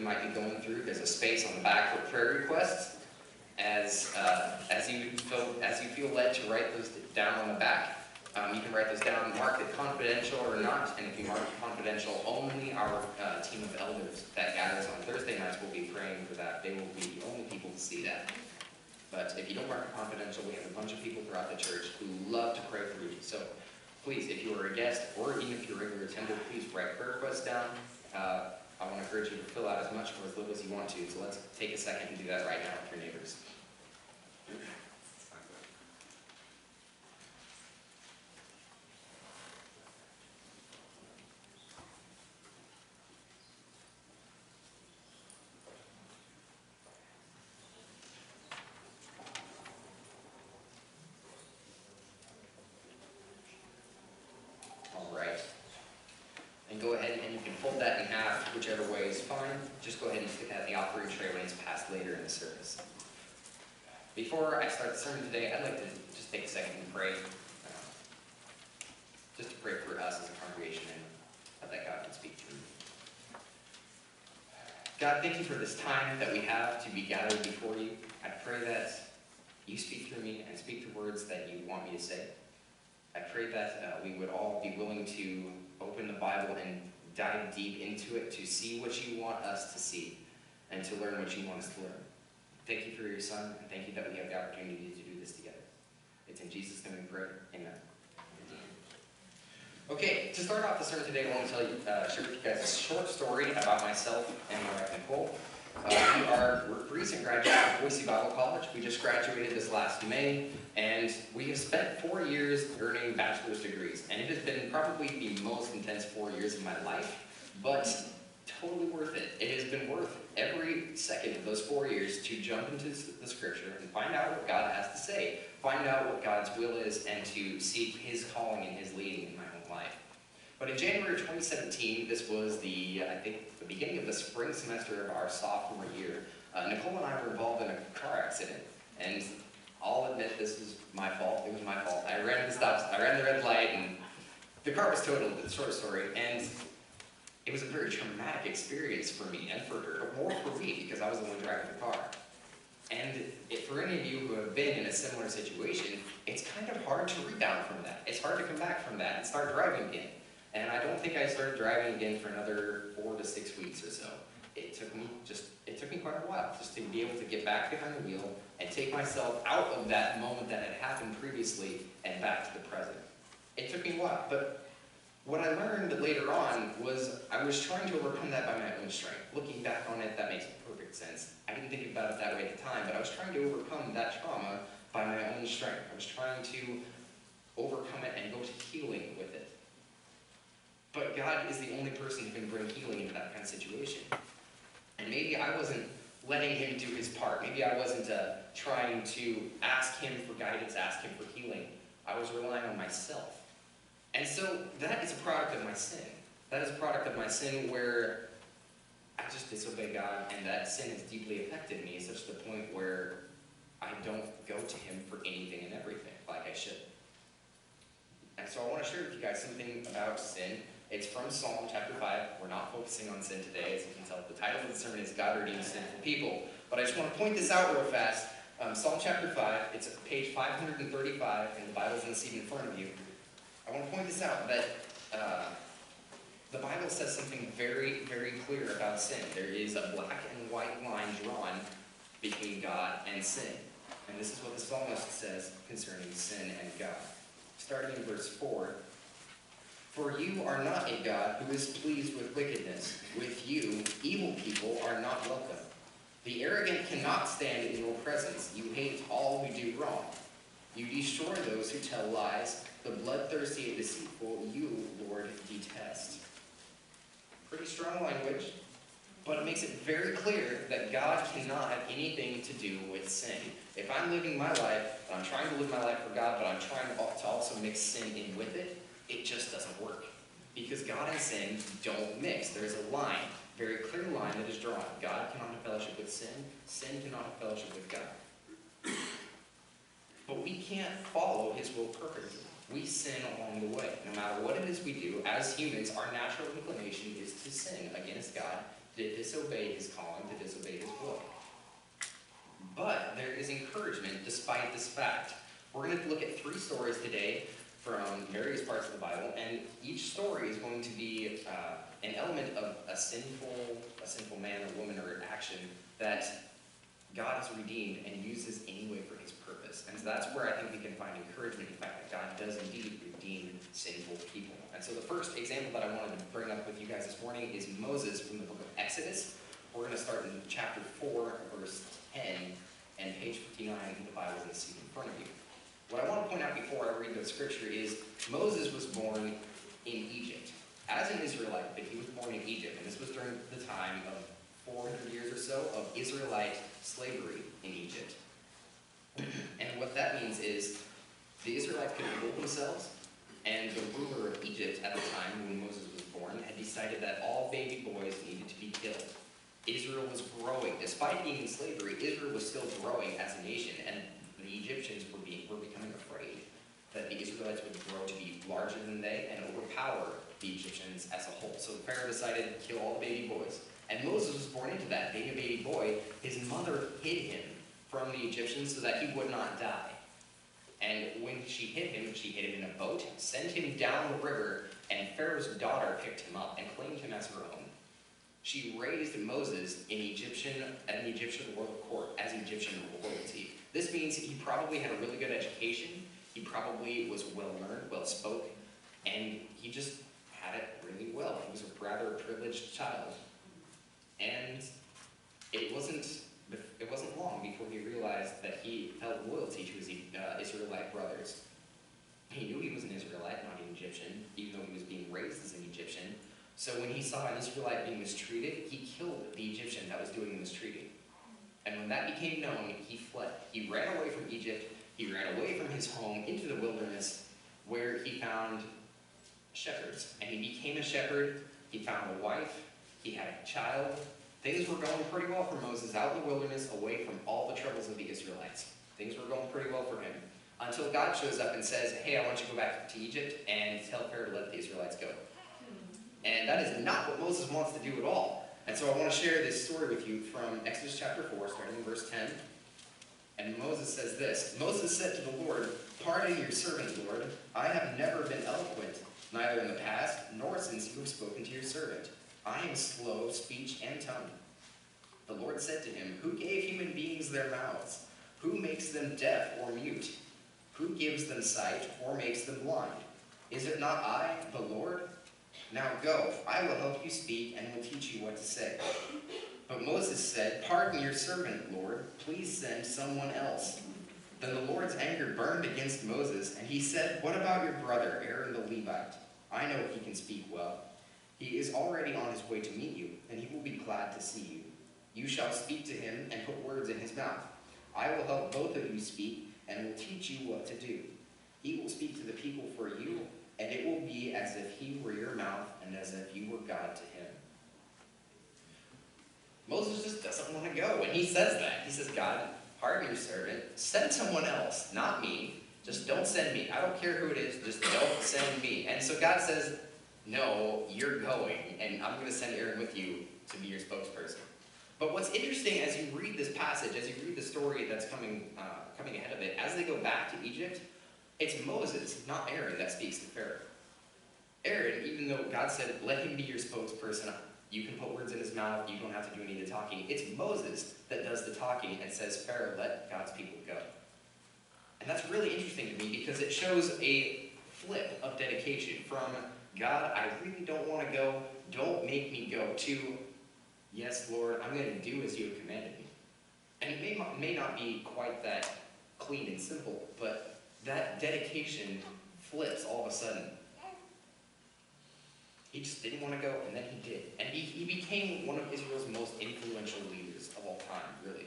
you might be going through, there's a space on the back for prayer requests. As you feel led to write those down on the back, you can write those down, mark it confidential or not. And if you mark it confidential, only our team of elders that gathers on Thursday nights will be praying for that. They will be the only people to see that. But if you don't mark it confidential, we have a bunch of people throughout the church who love to pray for you. So please, if you are a guest or even if you're a regular attender, please write prayer requests down. I want to encourage you to fill out as much or as little as you want to. So let's take a second and do that right now with your neighbors. Go ahead and you can fold that in half, whichever way is fine. Just go ahead and stick that in the offering tray when it's passed later in the service. Before I start the sermon today, I'd like to just take a second and pray. Just to pray for us as a congregation and that God can speak through. God, thank you for this time that we have to be gathered before you. I pray that you speak through me and speak the words that you want me to say. I pray that we would all be willing to open the Bible and dive deep into it to see what you want us to see and to learn what you want us to learn. Thank you for your Son, and thank you that we have the opportunity to do this together. It's in Jesus' name we pray. Amen. Okay, to start off the sermon today, I want to share with you guys a short story about myself and my wife Nicole. We're recent graduates of Boise Bible College. We just graduated this last May, and we have spent 4 years earning bachelor's degrees. And it has been probably the most intense 4 years of my life, but totally worth it. It has been worth every second of those 4 years to jump into the scripture and find out what God has to say, find out what God's will is, and to seek his calling and his leading in my own life. But in January of 2017, this was the beginning of the spring semester of our sophomore year, Nicole and I were involved in a car accident. And I'll admit this was my fault. It was my fault. I ran the red light, and the car was totaled, it's a short story. And it was a very traumatic experience for me and for her, but more for me because I was the one driving the car. And for any of you who have been in a similar situation, it's kind of hard to rebound from that. It's hard to come back from that and start driving again. And I don't think I started driving again for another 4 to 6 weeks or so. It took me quite a while just to be able to get back behind the wheel and take myself out of that moment that had happened previously and back to the present. It took me a while, but what I learned later on was I was trying to overcome that by my own strength. Looking back on it, that makes perfect sense. I didn't think about it that way at the time, but I was trying to overcome that trauma by my own strength. I was trying to overcome it and go to healing with it. But God is the only person who can bring healing into that kind of situation. And maybe I wasn't letting him do his part. Maybe I wasn't trying to ask him for guidance, ask him for healing. I was relying on myself. And so that is a product of my sin. That is a product of my sin where I just disobey God, and that sin has deeply affected me, such to the point where I don't go to him for anything and everything like I should. And so I want to share with you guys something about sin. It's from Psalm chapter 5. We're not focusing on sin today. As you can tell, the title of the sermon is God Redeems Sinful People. But I just want to point this out real fast. Psalm chapter 5, it's at page 535, and the Bible's in the seat in front of you. I want to point this out, that the Bible says something very, very clear about sin. There is a black and white line drawn between God and sin. And this is what the psalmist says concerning sin and God. Starting in verse 4, "For you are not a God who is pleased with wickedness. With you, evil people are not welcome. The arrogant cannot stand in your presence. You hate all who do wrong. You destroy those who tell lies. The bloodthirsty and deceitful you, Lord, detest." Pretty strong language, but it makes it very clear that God cannot have anything to do with sin. If I'm living my life, and I'm trying to live my life for God, but I'm trying to also mix sin in with it, it just doesn't work. Because God and sin don't mix. There's a line, very clear line that is drawn. God cannot have fellowship with sin. Sin cannot have fellowship with God. But we can't follow his will perfectly. We sin along the way. No matter what it is we do, as humans, our natural inclination is to sin against God to disobey his calling, to disobey his will. But there is encouragement despite this fact. We're going to look at 3 stories today from various parts of the Bible, and each story is going to be an element of a sinful man or woman or action that God has redeemed and uses anyway for his purpose. And so that's where I think we can find encouragement in the fact that God does indeed redeem sinful people. And so the first example that I wanted to bring up with you guys this morning is Moses from the book of Exodus. We're going to start in chapter 4, verse 10, and page 59 in the Bible in the seat in front of you. What I want to point out before I read the scripture is Moses was born in Egypt. As an Israelite, but he was born in Egypt, and this was during the time of 400 years or so of Israelite slavery in Egypt. And what that means is the Israelites could rule themselves, and the ruler of Egypt at the time when Moses was born had decided that all baby boys needed to be killed. Israel was growing. Despite being in slavery, Israel was still growing as a nation, and the Egyptians were becoming afraid that the Israelites would grow to be larger than they and overpower the Egyptians as a whole. So Pharaoh decided to kill all the baby boys. And Moses was born into that. Being a baby boy, his mother hid him from the Egyptians so that he would not die. And when she hid him in a boat, sent him down the river, and Pharaoh's daughter picked him up and claimed him as her own. She raised Moses at an Egyptian royal court as Egyptian royalty. This means he probably had a really good education. He probably was well-learned, well-spoken, and he just had it really well. He was a rather privileged child. And it wasn't long before he realized that he felt loyalty to his Israelite brothers. He knew he was an Israelite, not an Egyptian, even though he was being raised as an Egyptian. So when he saw an Israelite being mistreated, he killed the Egyptian that was doing the mistreating. And when that became known, he fled. He ran away from Egypt. He ran away from his home into the wilderness where he found shepherds. And he became a shepherd. He found a wife. He had a child. Things were going pretty well for Moses out in the wilderness, away from all the troubles of the Israelites. Things were going pretty well for him. Until God shows up and says, hey, I want you to go back to Egypt and tell Pharaoh to let the Israelites go. And that is not what Moses wants to do at all. And so I want to share this story with you from Exodus chapter 4, starting in verse 10. And Moses says this, Moses said to the Lord, pardon your servant, Lord. I have never been eloquent, neither in the past, nor since you have spoken to your servant. I am slow of speech and tongue. The Lord said to him, who gave human beings their mouths? Who makes them deaf or mute? Who gives them sight or makes them blind? Is it not I, the Lord? Now go, I will help you speak and will teach you what to say. But Moses said, pardon your servant, Lord. Please send someone else. Then the Lord's anger burned against Moses, and he said, what about your brother, Aaron the Levite? I know he can speak well. He is already on his way to meet you, and he will be glad to see you. You shall speak to him and put words in his mouth. I will help both of you speak and will teach you what to do. He will speak to the people for you, and it will be as if he were your mouth and as if you were God to him. Moses just doesn't want to go, and he says that. He says, God, pardon your servant. Send someone else, not me. Just don't send me. I don't care who it is. Just don't send me. And so God says, no, you're going, and I'm going to send Aaron with you to be your spokesperson. But what's interesting as you read this passage, as you read the story that's coming ahead of it, as they go back to Egypt, it's Moses, not Aaron, that speaks to Pharaoh. Aaron, even though God said, let him be your spokesperson, you can put words in his mouth, you don't have to do any of the talking. It's Moses that does the talking and says, Pharaoh, let God's people go. And that's really interesting to me because it shows a flip of dedication from, God, I really don't want to go, don't make me go, to, yes, Lord, I'm going to do as you have commanded me. And it may not be quite that clean and simple, but that dedication flips all of a sudden. He just didn't want to go, and then he did. And he became one of Israel's most influential leaders of all time, really.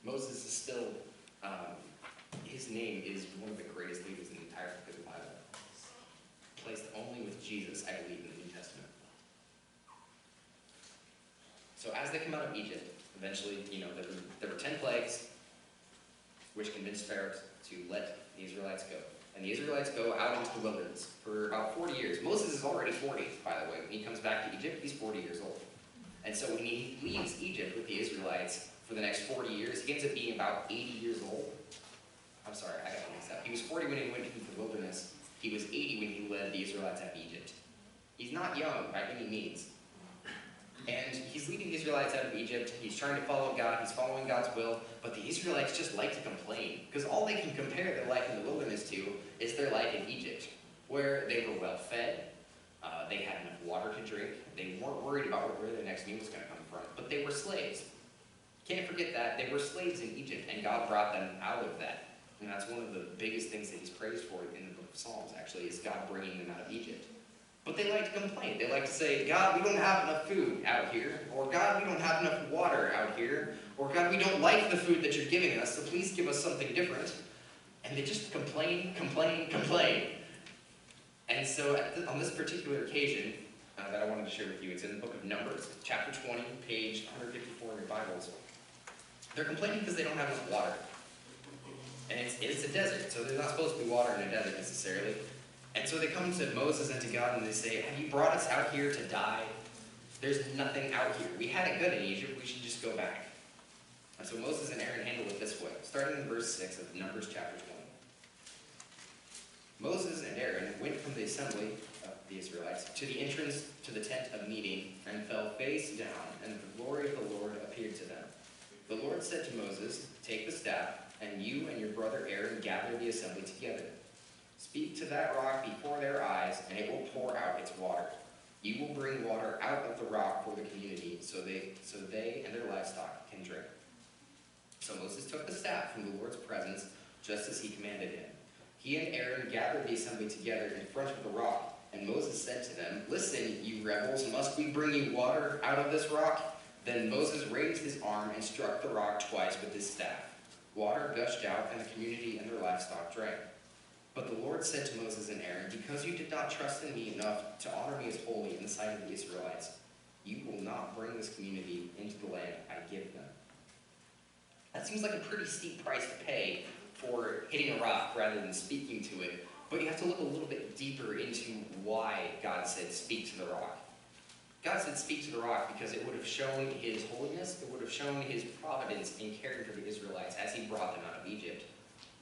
Moses is still, his name is one of the greatest leaders in the entire book of the Bible. Placed only with Jesus, I believe, in the New Testament. So as they come out of Egypt, eventually, there were 10 plagues, which convinced Pharaoh to let the Israelites go. And the Israelites go out into the wilderness for about 40 years. Moses is already 40, by the way. When he comes back to Egypt, he's 40 years old. And so when he leaves Egypt with the Israelites for the next 40 years, he ends up being about 80 years old. I'm sorry, I got to mix up. He was 40 when he went into the wilderness. He was 80 when he led the Israelites out of Egypt. He's not young by any means. And he's leading the Israelites out of Egypt. He's trying to follow God. He's following God's will. But the Israelites just like to complain, because all they can compare their life in the wilderness to is their life in Egypt, where they were well fed. They had enough water to drink. They weren't worried about where their next meal was going to come from. But they were slaves. Can't forget that. They were slaves in Egypt, and God brought them out of that. And that's one of the biggest things that he's praised for in the book of Psalms, actually, is God bringing them out of Egypt. But they like to complain. They like to say, God, we don't have enough food out here. Or God, we don't have enough water out here. Or God, we don't like the food that you're giving us, so please give us something different. And they just complain, complain, complain. And so on this particular occasion that I wanted to share with you, it's in the book of Numbers, chapter 20, page 154 in your Bibles. They're complaining because they don't have enough water. And it's a desert, so there's not supposed to be water in a desert necessarily. And so they come to Moses and to God and they say, have you brought us out here to die? There's nothing out here. We had it good in Egypt, we should just go back. And so Moses and Aaron handle it this way, starting in verse 6 of Numbers chapter 20. Moses and Aaron went from the assembly of the Israelites to the entrance to the tent of meeting and fell face down, and the glory of the Lord appeared to them. The Lord said to Moses, take the staff, and you and your brother Aaron gather the assembly together. Speak to that rock before their eyes, and it will pour out its water. You will bring water out of the rock for the community, so they and their livestock can drink. So Moses took the staff from the Lord's presence, just as he commanded him. He and Aaron gathered the assembly together in front of the rock, and Moses said to them, listen, you rebels, must we bring you water out of this rock? Then Moses raised his arm and struck the rock twice with his staff. Water gushed out, and the community and their livestock drank. But the Lord said to Moses and Aaron, because you did not trust in me enough to honor me as holy in the sight of the Israelites, you will not bring this community into the land I give them. That seems like a pretty steep price to pay for hitting a rock rather than speaking to it, but you have to look a little bit deeper into why God said speak to the rock. God said speak to the rock because it would have shown his holiness, it would have shown his providence in caring for the Israelites as he brought them out of Egypt.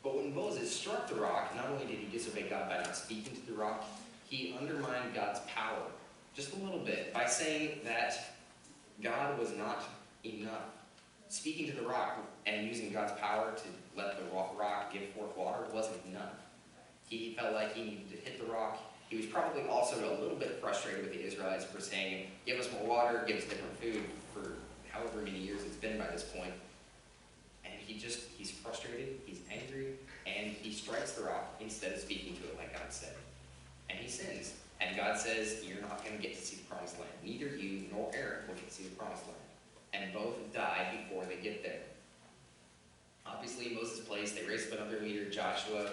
But when Moses struck the rock, not only did he disobey God by not speaking to the rock, he undermined God's power just a little bit by saying that God was not enough. Speaking to the rock and using God's power to let the rock give forth water wasn't enough. He felt like he needed to hit the rock. He was probably also a little bit frustrated with the Israelites for saying, give us more water, give us different food for however many years it's been by this point. And he's frustrated, he's angry, and he strikes the rock instead of speaking to it like God said. And he sins. And God says, you're not going to get to see the promised land. Neither you nor Aaron will get to see the promised land. And both die before they get there. Obviously, in Moses' place, they raised up another leader, Joshua.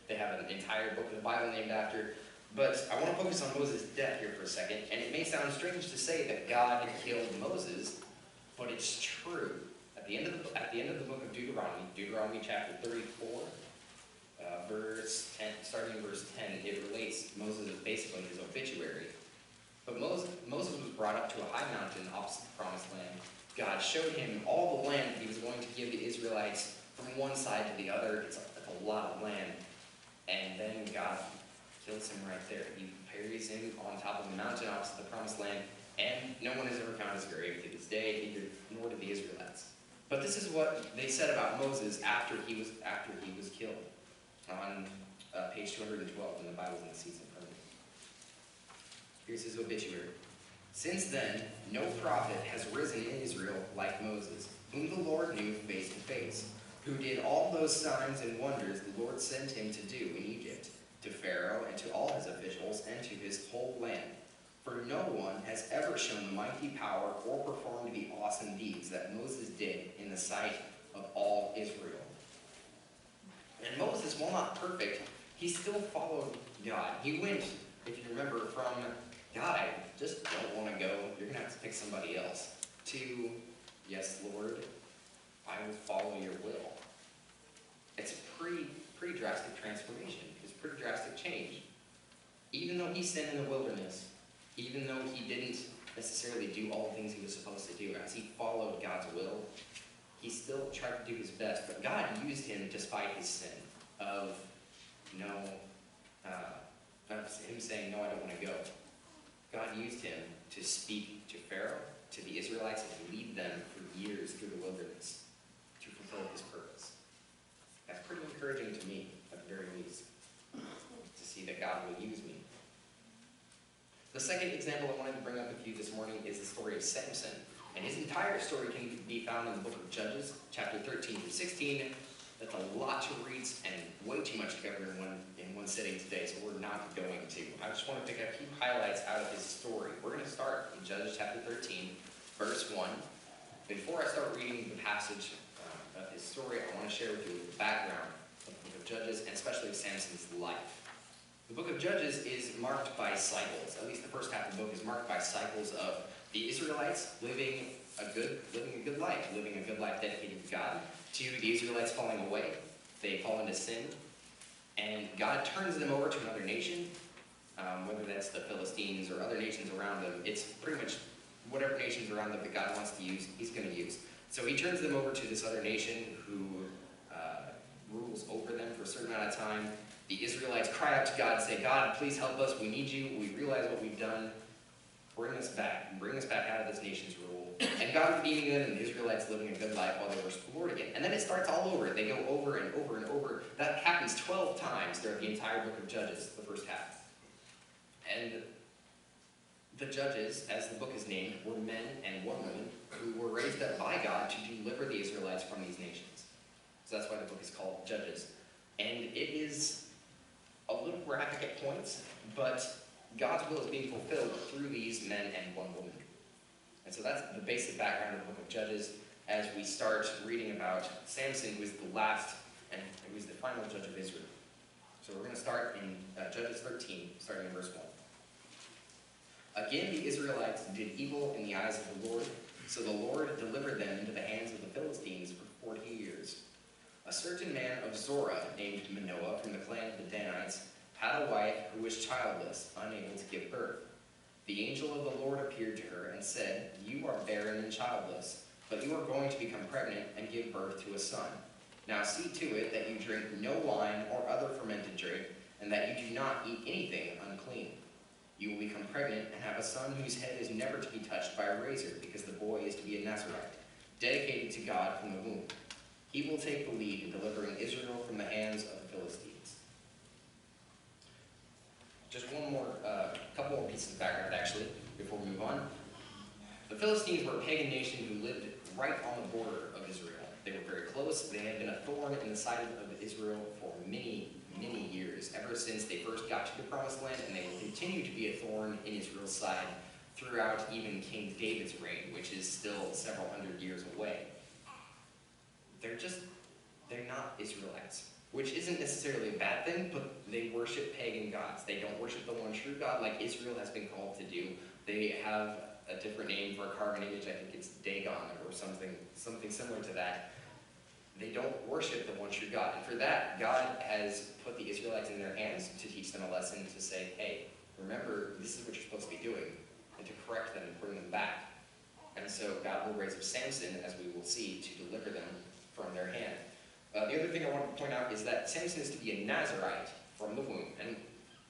They have an entire book of the Bible named after. But I want to focus on Moses' death here for a second. And it may sound strange to say that God killed Moses, but it's true. At the end of the book of Deuteronomy chapter 34, verse 10, starting in verse 10, it relates Moses is basically his obituary. But Moses was brought up to a high mountain opposite the promised land. God showed him all the land that he was going to give the Israelites from one side to the other. It's a lot of land. And then God kills him right there. He buries him on top of the mountain opposite the promised land, and no one has ever found his grave to this day, neither nor did the Israelites. But this is what they said about Moses after he was killed on page 212 in the Bible in the seats in front of me. Here's his obituary. Since then, no prophet has risen in Israel like Moses, whom the Lord knew face to face, who did all those signs and wonders the Lord sent him to do in Egypt, to Pharaoh and to all his officials and to his whole land. For no one has ever shown the mighty power or performed the awesome deeds that Moses did in the sight of all Israel. And Moses, while not perfect, he still followed God. He went, if you remember, from, God, I just don't want to go, you're going to have to pick somebody else, to, yes, Lord, I will follow your will. It's a pretty drastic transformation. It's a pretty drastic change. Even though he sinned in the wilderness, even though he didn't necessarily do all the things he was supposed to do. As he followed God's will, he still tried to do his best, but God used him despite his sin of him saying, no, I don't want to go. God used him to speak to Pharaoh, to the Israelites, and to lead them for years through the wilderness to fulfill his purpose. That's pretty encouraging to me, at the very least, to see that God will use me. The second example I wanted to bring up with you this morning is the story of Samson. And his entire story can be found in the book of Judges, chapter 13 through 16. That's a lot to read and way too much to cover in one sitting today, so we're not going to. I just want to pick a few highlights out of his story. We're going to start in Judges chapter 13, verse 1. Before I start reading the passage of his story, I want to share with you the background of the book of Judges, and especially of Samson's life. The book of Judges is marked by cycles. At least the first half of the book is marked by cycles of the Israelites living a good life dedicated to God, to the Israelites falling away. They fall into sin, and God turns them over to another nation, whether that's the Philistines or other nations around them. It's pretty much whatever nations around them that God wants to use, he's going to use. So he turns them over to this other nation who rules over them for a certain amount of time. The Israelites cry out to God and say, God, please help us. We need you. We realize what we've done. Bring us back. Bring us back out of this nation's rule. And God redeeming them, and the Israelites living a good life while they worship the Lord again. And then it starts all over. They go over and over and over. That happens 12 times throughout the entire book of Judges, the first half. And the judges, as the book is named, were men and women who were raised up by God to deliver the Israelites from these nations. So that's why the book is called Judges. And it is a little graphic at points, but God's will is being fulfilled through these men and one woman. And so that's the basic background of the book of Judges as we start reading about Samson, who was the last and who was the final judge of Israel. So we're going to start in Judges 13, starting in verse 1. Again, the Israelites did evil in the eyes of the Lord, so the Lord delivered them into the hands of the Philistines for 40 years. A certain man of Zorah, named Manoah, from the clan of the Danites, had a wife who was childless, unable to give birth. The angel of the Lord appeared to her and said, You are barren and childless, but you are going to become pregnant and give birth to a son. Now see to it that you drink no wine or other fermented drink, and that you do not eat anything unclean. You will become pregnant and have a son whose head is never to be touched by a razor, because the boy is to be a Nazarite, dedicated to God from the womb. He will take the lead in delivering Israel from the hands of the Philistines. Just couple more pieces of background, actually, before we move on. The Philistines were a pagan nation who lived right on the border of Israel. They were very close. They had been a thorn in the side of Israel for many, many years, ever since they first got to the Promised Land, and they will continue to be a thorn in Israel's side throughout even King David's reign, which is still several hundred years away. They're not Israelites, which isn't necessarily a bad thing, but they worship pagan gods. They don't worship the one true God like Israel has been called to do. They have a different name for a carven image. I think it's Dagon or something similar to that. They don't worship the one true God. And for that, God has put the Israelites in their hands to teach them a lesson, to say, hey, remember, this is what you're supposed to be doing, and to correct them and bring them back. And so God will raise up Samson, as we will see, to deliver them from their hand. The other thing I want to point out is that Samson is to be a Nazarite from the womb. And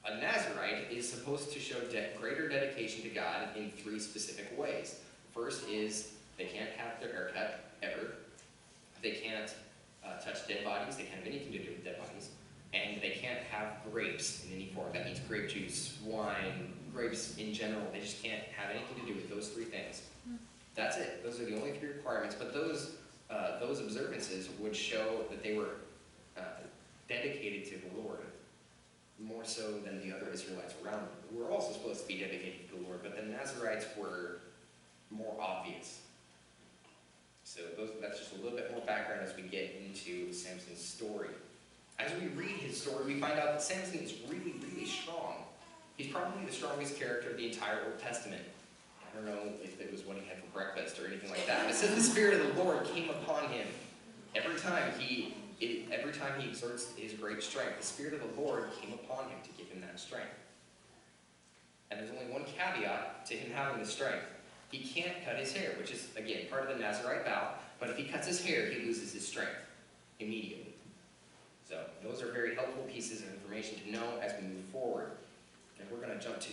a Nazarite is supposed to show greater dedication to God in 3 specific ways. First is they can't have their hair cut, ever. They can't touch dead bodies. They can't have anything to do with dead bodies. And they can't have grapes in any form. That means grape juice, wine, grapes in general. They just can't have anything to do with those 3 things. That's it. Those are the only 3 requirements. But those observances would show that they were dedicated to the Lord, more so than the other Israelites around them, who were also supposed to be dedicated to the Lord, but the Nazarites were more obvious. So that's just a little bit more background as we get into Samson's story. As we read his story, we find out that Samson is really, really strong. He's probably the strongest character of the entire Old Testament. I don't know if it was what he had for breakfast or anything like that. But it says the Spirit of the Lord came upon him. Every time he exerts his great strength, the Spirit of the Lord came upon him to give him that strength. And there's only one caveat to him having the strength. He can't cut his hair, which is, again, part of the Nazirite vow, but if he cuts his hair, he loses his strength immediately. So those are very helpful pieces of information to know as we move forward. And we're going to jump to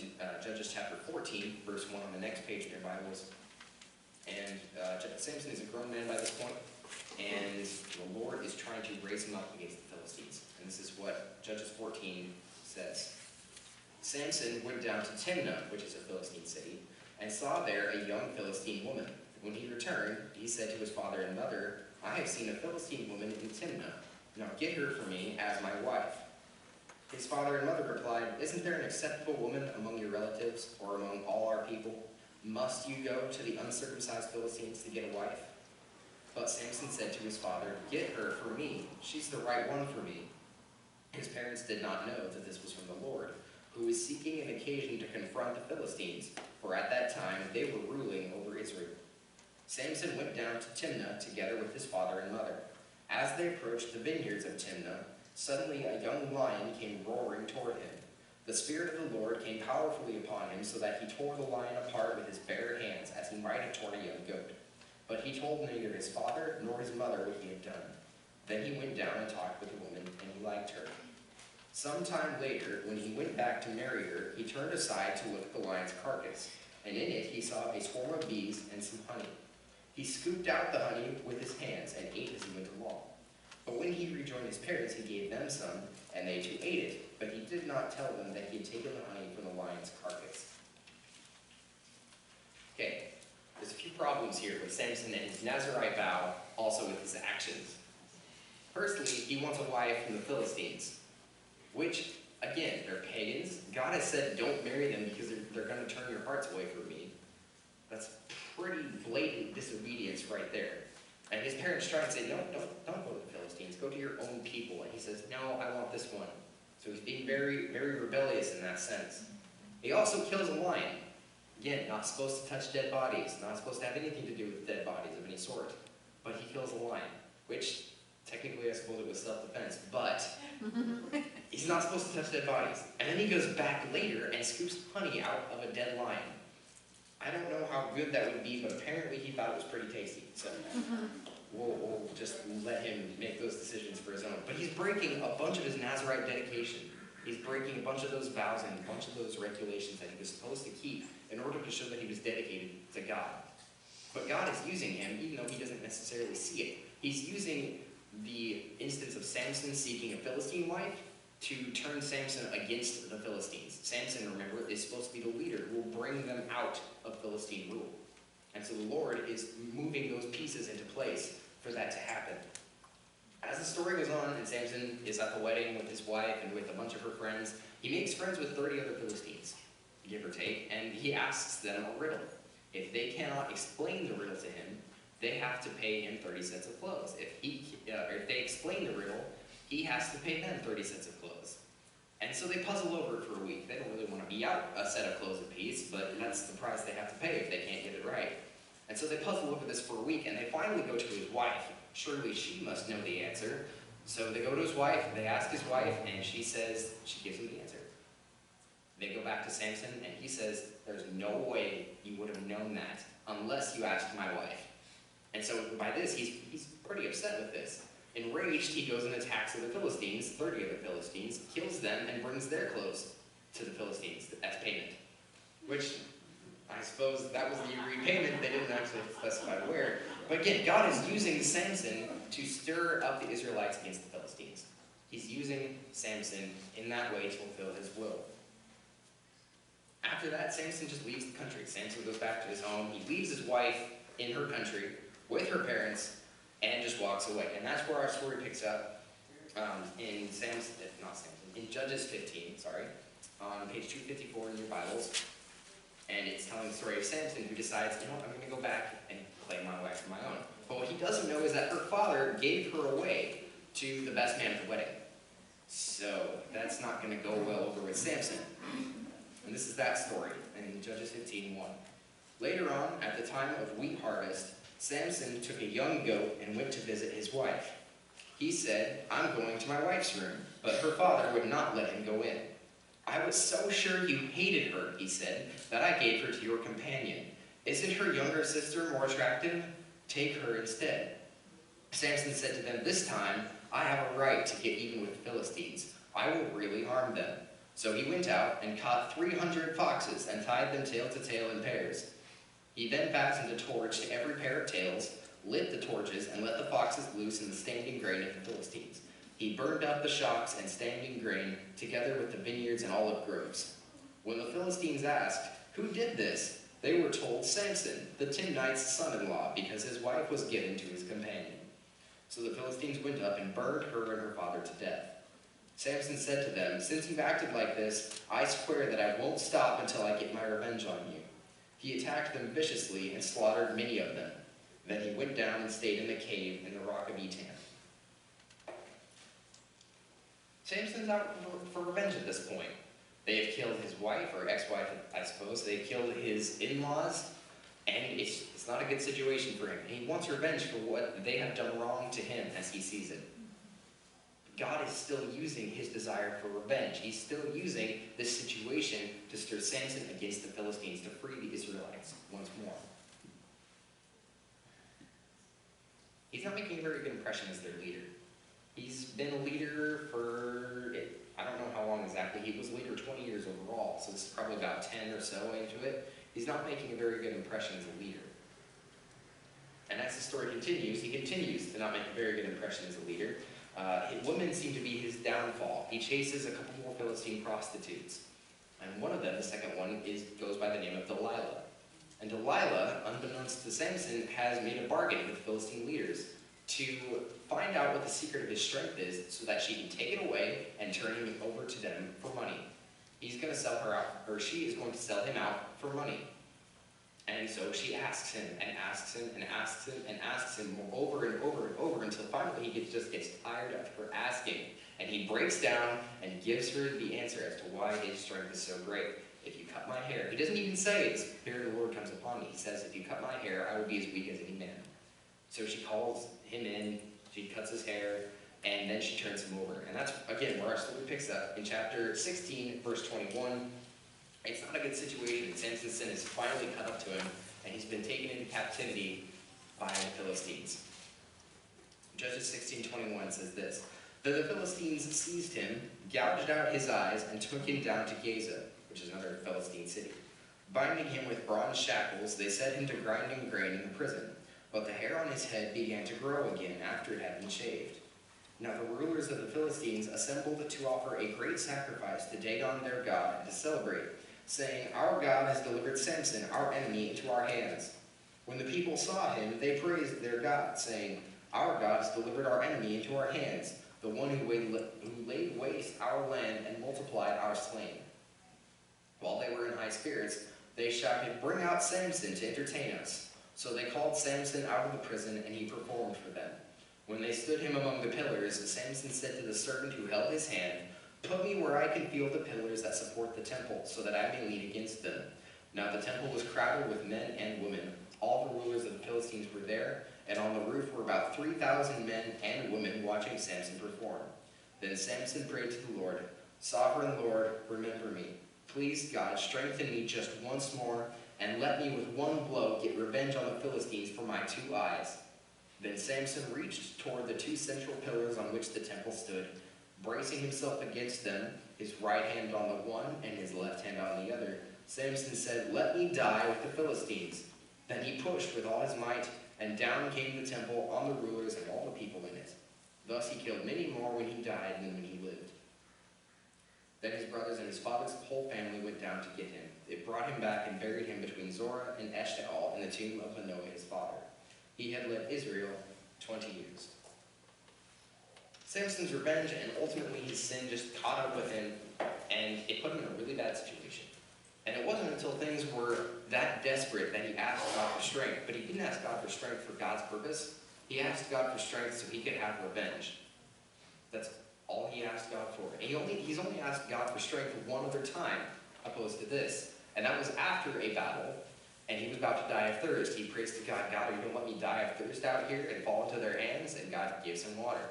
Judges chapter 14, verse 1 on the next page in your Bibles. And Samson is a grown man by this point, and the Lord is trying to raise him up against the Philistines. And this is what Judges 14 says. Samson went down to Timnah, which is a Philistine city, and saw there a young Philistine woman. When he returned, he said to his father and mother, "I have seen a Philistine woman in Timnah. Now get her for me as my wife." His father and mother replied, "Isn't there an acceptable woman among your relatives or among all our people? Must you go to the uncircumcised Philistines to get a wife?" But Samson said to his father, "Get her for me. She's the right one for me." His parents did not know that this was from the Lord, who was seeking an occasion to confront the Philistines, for at that time they were ruling over Israel. Samson went down to Timnah together with his father and mother. As they approached the vineyards of Timnah, suddenly a young lion came roaring toward him. The Spirit of the Lord came powerfully upon him, so that he tore the lion apart with his bare hands, as he might have torn a young goat. But he told neither his father nor his mother what he had done. Then he went down and talked with the woman, and he liked her. Some time later, when he went back to marry her, he turned aside to look at the lion's carcass, and in it he saw a swarm of bees and some honey. He scooped out the honey with his hands and ate as he went along. But when he rejoined his parents, he gave them some, and they too ate it, but he did not tell them that he had taken the honey from the lion's carcass. Okay, there's a few problems here with Samson and his Nazirite vow, also with his actions. Firstly, he wants a wife from the Philistines, which, again, they're pagans. God has said, don't marry them because they're going to turn your hearts away from me. That's pretty blatant disobedience right there. And his parents try and say, no, don't go to the Philistines. Go to your own people. And he says, no, I want this one. So he's being very, very rebellious in that sense. He also kills a lion. Again, not supposed to touch dead bodies. Not supposed to have anything to do with dead bodies of any sort. But he kills a lion, which technically I suppose it was self-defense. But he's not supposed to touch dead bodies. And then he goes back later and scoops honey out of a dead lion. I don't know how good that would be, but apparently he thought it was pretty tasty. So we'll just let him make those decisions for his own. But he's breaking a bunch of his Nazirite dedication. He's breaking a bunch of those vows and a bunch of those regulations that he was supposed to keep in order to show that he was dedicated to God. But God is using him, even though he doesn't necessarily see it. He's using the instance of Samson seeking a Philistine wife to turn Samson against the Philistines. Samson, remember, is supposed to be the leader who will bring them out of Philistine rule. And so the Lord is moving those pieces into place for that to happen. As the story goes on, and Samson is at the wedding with his wife and with a bunch of her friends, he makes friends with 30 other Philistines, give or take, and he asks them a riddle. If they cannot explain the riddle to him, they have to pay him 30 sets of clothes. If they explain the riddle, he has to pay them 30 sets of clothes. And so they puzzle over it for a week. They don't really want to be out a set of clothes apiece, but that's the price they have to pay if they can't get it right. And so they puzzle over this for a week, and they finally go to his wife. Surely she must know the answer. So they go to his wife, they ask his wife, and she says, she gives him the answer. They go back to Samson, and he says, there's no way you would have known that unless you asked my wife. And so by this, he's pretty upset with this. Enraged, he goes and attacks the Philistines, 30 other Philistines, kills them, and brings their clothes to the Philistines as payment. Which, I suppose that was the agreed payment. They didn't actually specify where. But again, God is using Samson to stir up the Israelites against the Philistines. He's using Samson in that way to fulfill his will. After that, Samson just leaves the country. Samson goes back to his home. He leaves his wife in her country with her parents and just walks away. And that's where our story picks up in Judges 15, on page 254 in your Bibles. And it's telling the story of Samson, who decides, you know what, I'm going to go back and claim my wife for my own. But what he doesn't know is that her father gave her away to the best man at the wedding. So that's not going to go well over with Samson. And this is that story in Judges 15:1. Later on, at the time of wheat harvest, Samson took a young goat and went to visit his wife. He said, I'm going to my wife's room, but her father would not let him go in. I was so sure you hated her, he said, that I gave her to your companion. Isn't her younger sister more attractive? Take her instead. Samson said to them, this time I have a right to get even with the Philistines. I will really harm them. So he went out and caught 300 foxes and tied them tail to tail in pairs. He then fastened a torch to every pair of tails, lit the torches, and let the foxes loose in the standing grain of the Philistines. He burned up the shocks and standing grain, together with the vineyards and olive groves. When the Philistines asked, who did this? They were told, Samson, the Timnite's son-in-law, because his wife was given to his companion. So the Philistines went up and burned her and her father to death. Samson said to them, since you've acted like this, I swear that I won't stop until I get my revenge on you. He attacked them viciously and slaughtered many of them. Then he went down and stayed in the cave in the rock of Etam. Samson's out for revenge at this point. They have killed his wife, or ex-wife, I suppose. They've killed his in-laws, and it's not a good situation for him. He wants revenge for what they have done wrong to him as he sees it. God is still using his desire for revenge. He's still using this situation to stir Samson against the Philistines, to free the Israelites once more. He's not making a very good impression as their leader. He's been a leader for, I don't know how long exactly. He was a leader 20 years overall, so this is probably about 10 or so into it. He's not making a very good impression as a leader. And as the story continues, he continues to not make a very good impression as a leader. Women seem to be his downfall. He chases a couple more Philistine prostitutes. And one of them, the second one, goes by the name of Delilah. And Delilah, unbeknownst to Samson, has made a bargain with the Philistine leaders to find out what the secret of his strength is so that she can take it away and turn him over to them for money. He's going to sell her out, or she is going to sell him out for money. And so she asks him and asks him and asks him and asks him over and over and over until finally he just gets tired of her asking. And he breaks down and gives her the answer as to why his strength is so great. If you cut my hair, he doesn't even say, the Spirit of the Lord comes upon me. He says, if you cut my hair, I will be as weak as any man. So she calls him in, she cuts his hair, and then she turns him over. And that's, again, where our story picks up. In chapter 16, verse 21, it's not a good situation. Samson's sin is finally cut up to him, and he's been taken into captivity by the Philistines. Judges 16:21 says this, Then the Philistines seized him, gouged out his eyes, and took him down to Gaza, which is another Philistine city. Binding him with bronze shackles, they set him to grinding grain in the prison. But the hair on his head began to grow again after it had been shaved. Now the rulers of the Philistines assembled to offer a great sacrifice to Dagon their god and to celebrate, saying, Our God has delivered Samson, our enemy, into our hands. When the people saw him, they praised their God, saying, Our God has delivered our enemy into our hands, the one who laid waste our land and multiplied our slain. While they were in high spirits, they shouted, Bring out Samson to entertain us. So they called Samson out of the prison, and he performed for them. When they stood him among the pillars, Samson said to the servant who held his hand, Put me where I can feel the pillars that support the temple, so that I may lean against them. Now the temple was crowded with men and women. All the rulers of the Philistines were there, and on the roof were about 3,000 men and women watching Samson perform. Then Samson prayed to the Lord, Sovereign Lord, remember me. Please, God, strengthen me just once more, and let me with one blow get revenge on the Philistines for my 2 eyes. Then Samson reached toward the 2 central pillars on which the temple stood, bracing himself against them, his right hand on the one and his left hand on the other. Samson said, Let me die with the Philistines. Then he pushed with all his might, and down came the temple on the rulers and all the people in it. Thus he killed many more when he died than when he lived. Then his brothers and his father's whole family went down to get him. They brought him back and buried him between Zorah and Eshtaol in the tomb of Manoah his father. He had led Israel 20 years. Samson's revenge and ultimately his sin just caught up with him, and it put him in a really bad situation. And it wasn't until things were that desperate that he asked God for strength. But he didn't ask God for strength for God's purpose. He asked God for strength so he could have revenge. That's all he asked God for. And he's only asked God for strength one other time, opposed to this. And that was after a battle, and he was about to die of thirst. He prays to God, God, are you going to let me die of thirst out here and fall into their hands? And God gives him water.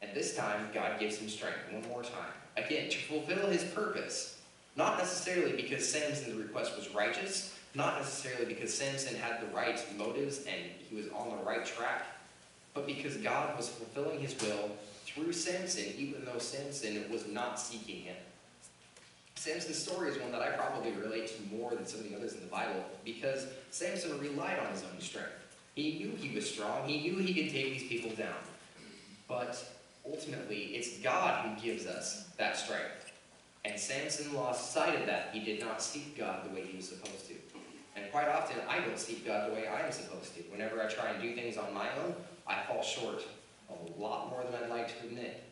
And this time, God gives him strength one more time. Again, to fulfill his purpose. Not necessarily because Samson's request was righteous, not necessarily because Samson had the right motives and he was on the right track, but because God was fulfilling his will through Samson, even though Samson was not seeking him. Samson's story is one that I probably relate to more than some of the others in the Bible, because Samson relied on his own strength. He knew he was strong. He knew he could take these people down. But ultimately, it's God who gives us that strength. And Samson lost sight of that. He did not seek God the way he was supposed to. And quite often, I don't seek God the way I am supposed to. Whenever I try and do things on my own, I fall short a lot more than I'd like to admit.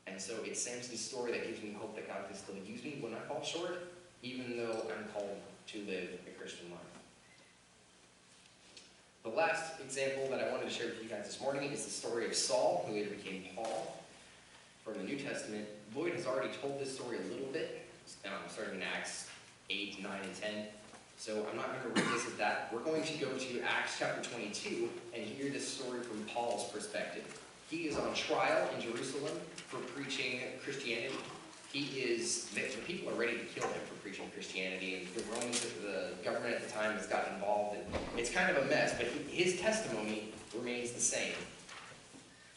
And so it's Samson's story that gives me hope that God can still use me when I fall short, even though I'm called to live a Christian life. The last example that I wanted to share with you guys this morning is the story of Saul, who later became Paul, from the New Testament. Lloyd has already told this story a little bit, starting in Acts 8, 9, and 10. So I'm not going to revisit that. We're going to go to Acts chapter 22 and hear this story from Paul's perspective. He is on trial in Jerusalem for preaching Christianity. The people are ready to kill him for preaching Christianity, and the Romans, the government at the time, has gotten involved, and it's kind of a mess, but his testimony remains the same.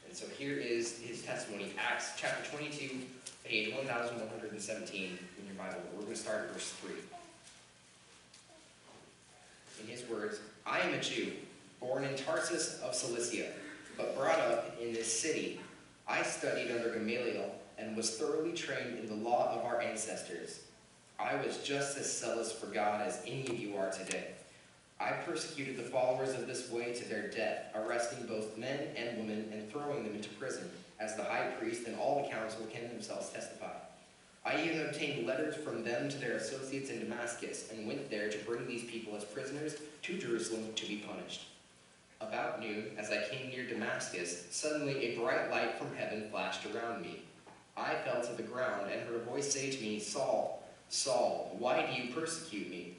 And so here is his testimony, Acts chapter 22, page 1117 in your Bible. We're going to start at verse 3. In his words, I am a Jew, born in Tarsus of Cilicia, but brought up in this city. I studied under Gamaliel and was thoroughly trained in the law of our ancestors. I was just as zealous for God as any of you are today. I persecuted the followers of this way to their death, arresting both men and women and throwing them into prison, as the high priest and all the council can themselves testify. I even obtained letters from them to their associates in Damascus, and went there to bring these people as prisoners to Jerusalem to be punished. About noon, as I came near Damascus, suddenly a bright light from heaven flashed around me. I fell to the ground and heard a voice say to me, Saul, Saul, why do you persecute me?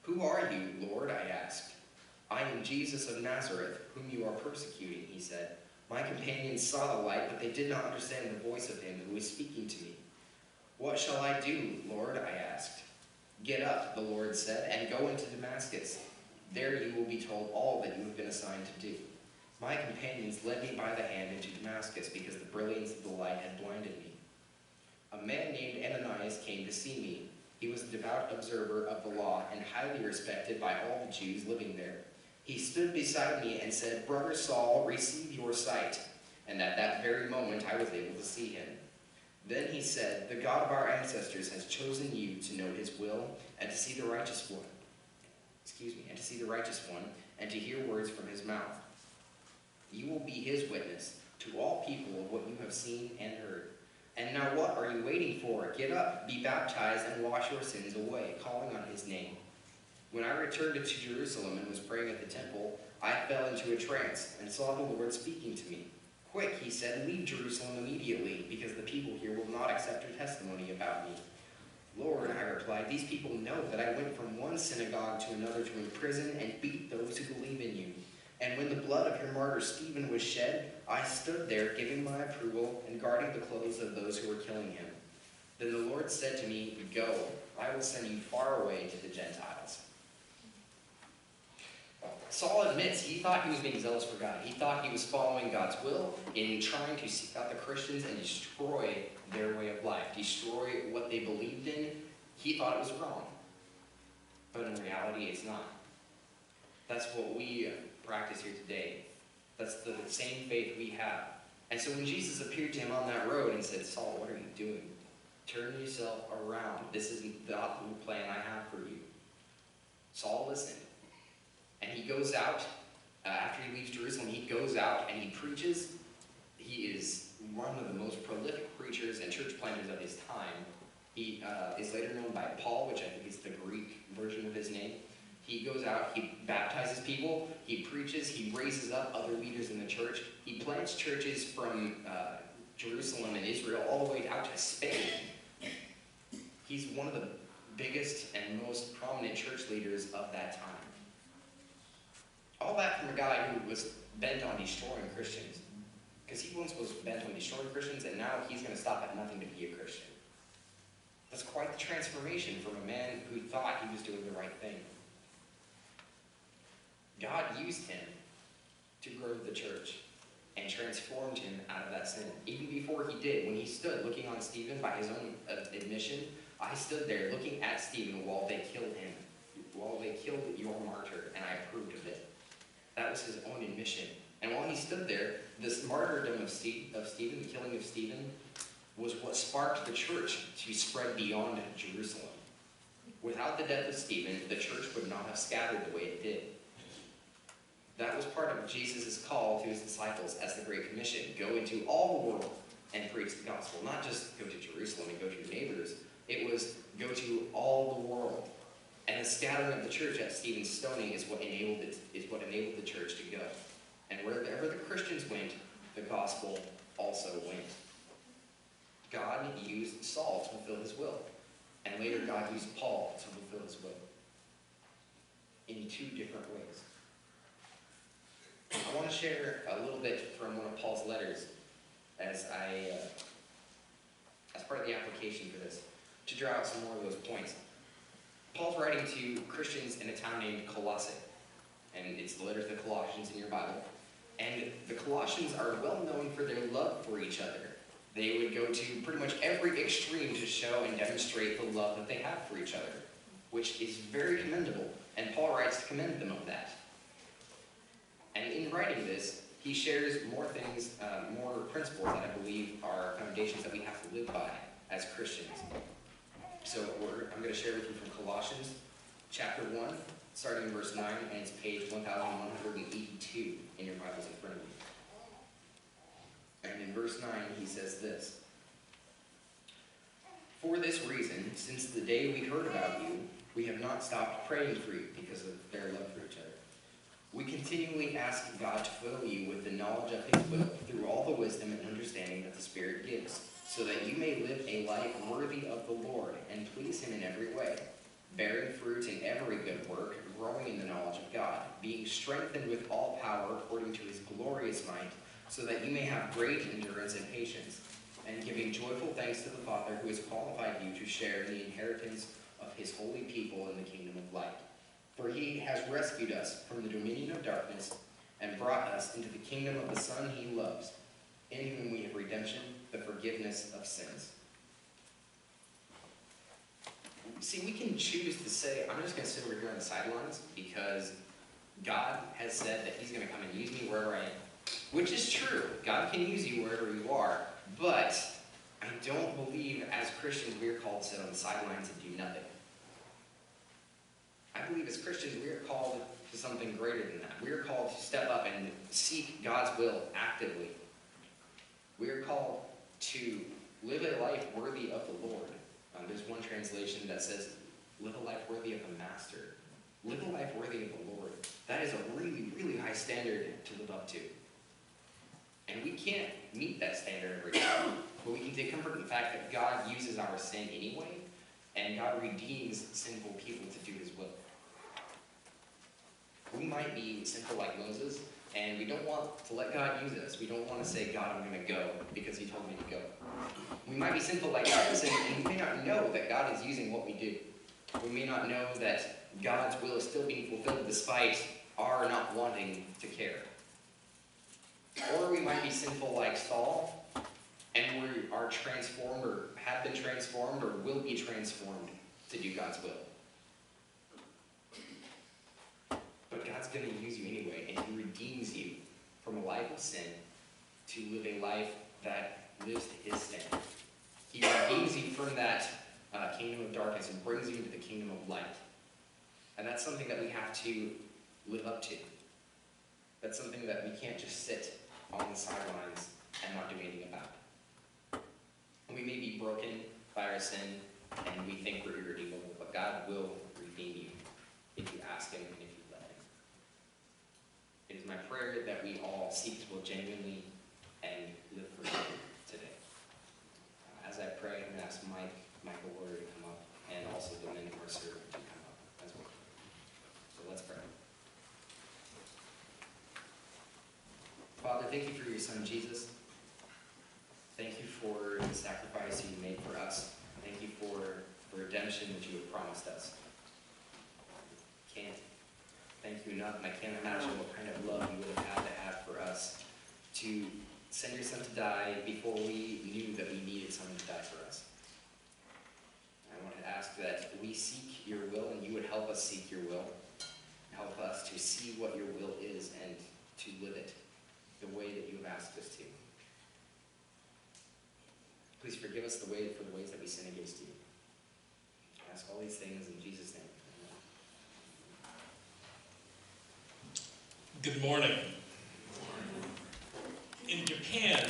Who are you, Lord? I asked. I am Jesus of Nazareth, whom you are persecuting, he said. My companions saw the light, but they did not understand the voice of him who was speaking to me. What shall I do, Lord? I asked. Get up, the Lord said, and go into Damascus. There you will be told all that you have been assigned to do. My companions led me by the hand into Damascus because the brilliance of the light had blinded me. A man named Ananias came to see me. He was a devout observer of the law and highly respected by all the Jews living there. He stood beside me and said, Brother Saul, receive your sight. And at that very moment I was able to see him. Then he said, the God of our ancestors has chosen you to know his will and to see the righteous one. And to hear words from his mouth. You will be his witness to all people of what you have seen and heard. And now what are you waiting for? Get up, be baptized, and wash your sins away, calling on his name. When I returned to Jerusalem and was praying at the temple, I fell into a trance and saw the Lord speaking to me. Quick, he said, leave Jerusalem immediately, because the people here will not accept your testimony about me. Lord, I replied, these people know that I went from one synagogue to another to imprison and beat those who believe in you. And when the blood of your martyr Stephen was shed, I stood there giving my approval and guarding the clothes of those who were killing him. Then the Lord said to me, go, I will send you far away to the Gentiles. Saul admits he thought he was being zealous for God. He thought he was following God's will in trying to seek out the Christians and destroy their way of life, destroy what they believed in. He thought it was wrong. But in reality, it's not. That's what we practice here today. That's the same faith we have. And so when Jesus appeared to him on that road and said, Saul, what are you doing? Turn yourself around. This isn't the plan I have for you. Saul listened. And he goes out, after he leaves Jerusalem, he goes out and he preaches. He is one of the most prolific preachers and church planters of his time. He is later known by Paul, which I think is the Greek version of his name. He goes out, he baptizes people, he preaches, he raises up other leaders in the church. He plants churches from Jerusalem and Israel all the way out to Spain. He's one of the biggest and most prominent church leaders of that time. All that from a guy who was bent on destroying Christians. Because he once was bent on destroying Christians, and now he's going to stop at nothing to be a Christian. That's quite the transformation from a man who thought he was doing the right thing. God used him to grow the church and transformed him out of that sin. Even before he did, when he stood looking on Stephen by his own admission, I stood there looking at Stephen while they killed him, while they killed your martyr, and I approved of it. That was his own admission. And while he stood there, this martyrdom of Stephen, the killing of Stephen, was what sparked the church to spread beyond Jerusalem. Without the death of Stephen, the church would not have scattered the way it did. That was part of Jesus' call to his disciples as the Great Commission. Go into all the world and preach the gospel. Not just go to Jerusalem and go to your neighbors. It was go to all the world. And the scattering of the church at Stephen's stoning is what enabled the church to go. And wherever the Christians went, the gospel also went. God used Saul to fulfill his will. And later God used Paul to fulfill his will. In two different ways. I want to share a little bit from one of Paul's letters as part of the application for this, to draw out some more of those points. Paul's writing to Christians in a town named Colossae, and it's the letter to the Colossians in your Bible. And the Colossians are well known for their love for each other. They would go to pretty much every extreme to show and demonstrate the love that they have for each other, which is very commendable, and Paul writes to commend them of that. And in writing this, he shares more things, more principles that I believe are foundations that we have to live by as Christians. So I'm going to share with you from Colossians chapter 1, starting in verse 9, and it's page 1182 in your Bibles in front of you. And in verse 9, he says this: "For this reason, since the day we heard about you, we have not stopped praying for you because of their love for each other. We continually ask God to fill you with the knowledge of his will through all the wisdom and understanding that the Spirit gives, so that you may live a life worthy of the Lord and please him in every way, bearing fruit in every good work, growing in the knowledge of God, being strengthened with all power according to his glorious might, so that you may have great endurance and patience, and giving joyful thanks to the Father who has qualified you to share in the inheritance of his holy people in the kingdom of light. For he has rescued us from the dominion of darkness and brought us into the kingdom of the Son he loves, in whom we have redemption, the forgiveness of sins." See, we can choose to say, I'm just going to sit over here on the sidelines because God has said that he's going to come and use me wherever I am. Which is true. God can use you wherever you are. But I don't believe as Christians we are called to sit on the sidelines and do nothing. I believe as Christians we are called to something greater than that. We are called to step up and seek God's will actively. We are called to live a life worthy of the Lord. There's one translation that says, live a life worthy of the Master. Live a life worthy of the Lord. That is a really, really high standard to live up to. And we can't meet that standard every time. But we can take comfort in the fact that God uses our sin anyway, and God redeems sinful people to do his will. We might be sinful like Moses, and we don't want to let God use us. We don't want to say, God, I'm going to go because he told me to go. We might be sinful like Moses, and we may not know that God is using what we do. We may not know that God's will is still being fulfilled despite our not wanting to care. Or we might be sinful like Saul, and we are transformed, or have been transformed, or will be transformed to do God's will. But God's going to use you anyway, and he redeems you from a life of sin to live a life that lives to his standard. He redeems you from that kingdom of darkness and brings you into the kingdom of light. And that's something that we have to live up to. That's something that we can't just sit on the sidelines and not do anything about. We may be broken by our sin, and we think we're irredeemable, but God will redeem you if you ask him and if you let him. It is my prayer that we all seek his will genuinely and live for him today. As I pray, I'm going to ask Michael Warrior to come up, and also the men who are serving to come up as well. So let's pray. Father, thank you for your son, Jesus. redemption that you have promised us. Can't thank you enough, and I can't imagine what kind of love you would have had to have for us to send your son to die before we knew that we needed someone to die for us. I want to ask that we seek your will, and you would help us seek your will. Help us to see what your will is and to live it the way that you have asked us to. Please forgive us for the ways that we sin against you. I ask all these things in Jesus' name. Good morning. In Japan,